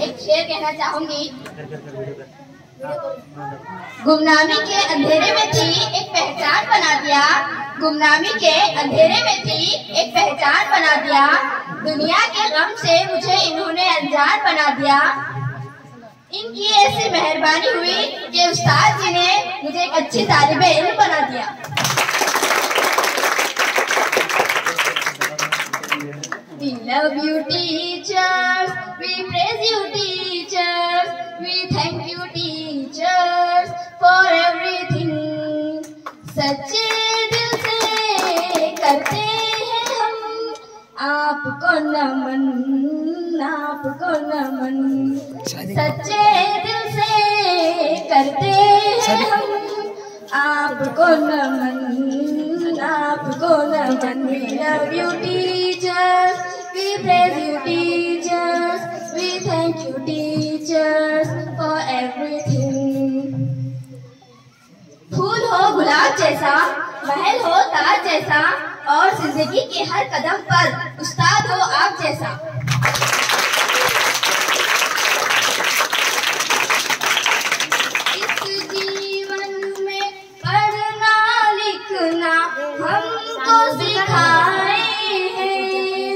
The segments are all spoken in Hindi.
एक शेर कहना चाहूंगी। गुमनामी के अंधेरे में थी एक पहचान बना दिया, गुमनामी के अंधेरे में थी एक पहचान बना दिया, दुनिया के गम से मुझे इन्होंने अनजान बना दिया। इनकी ऐसी मेहरबानी हुई कि उस्ताद जी ने मुझे एक अच्छी तालिबे इल्म बना दिया। We love you teachers, we praise you teachers, we thank you teachers for everything. सच्चे दिल से करते हैं हम आपको नमन, आपको नमन। सच्चे दिल से करते हैं हम आपको नमन, आपको नमन। We love you teachers, we praise you teachers, we thank you teachers for everything. फूल हो गुलाब जैसा, महल हो ताज जैसा, और जिंदगी के हर कदम पर उस्ताद हो आप जैसा। इस जीवन में पढ़ना लिखना हमको सिखाए हैं,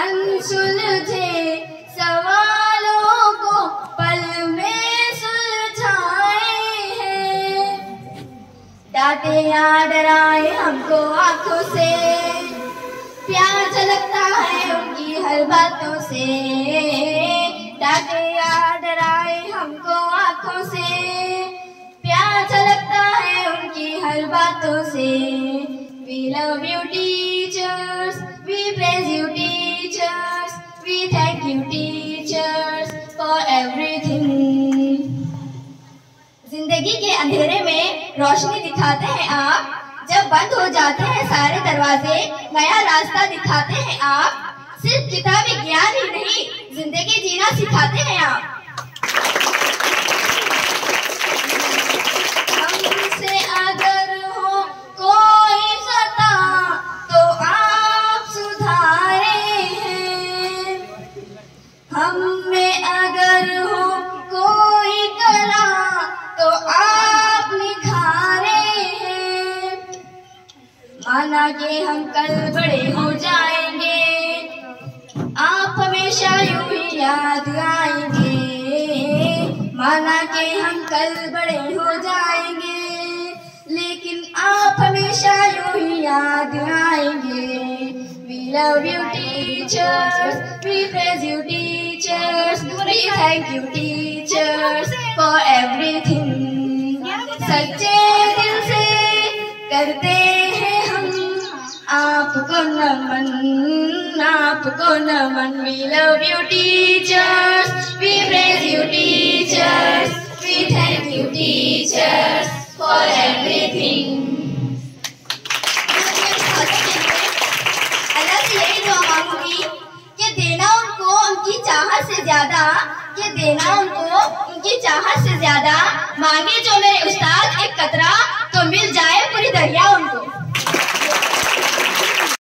अनसुलझे सवालों को पल में सुलझाए हैं। डांटे या डराए हमको आंखों से, प्यार झलकता है उनकी हर बातों से। डांटे या डराए हमको आंखों से, प्यार झलकता है उनकी हर बातों से। We love you teachers, we praise you teachers, we thank you teachers for everything. जिंदगी के अंधेरे में रोशनी दिखाते हैं आप, जब बंद हो जाते हैं सारे दरवाजे नया रास्ता दिखाते हैं आप। सिर्फ किताबी ज्ञान ही नहीं जिंदगी जीना सिखाते हैं आप। हमसे अगर हो कोई खता तो आप सुधारे हैं, हम में अगर हो कोई कला तो आप निखारे हैं। माना कि हम कल बड़े हो जाएंगे, आप हमेशा यूं ही याद आएंगे। माना कि हम कल बड़े हो जाएंगे, लेकिन आप हमेशा यूं ही याद आएंगे। We love you teachers, we praise you teachers, we thank you teachers for everything. सच्चे दिल से करते हैं हम आपको नमन, आपको नमन। We love you teachers, we praise you teachers, we thank you teachers for everything. अल्लाह से यही दुआ मांगूंगी कि देना उनको उनकी चाहत से ज्यादा, कि देना उनको उनकी चाहत से ज्यादा। मांगे जो मेरे उस्ताद एक कतरा तो मिल जाए पूरी दरिया उनको।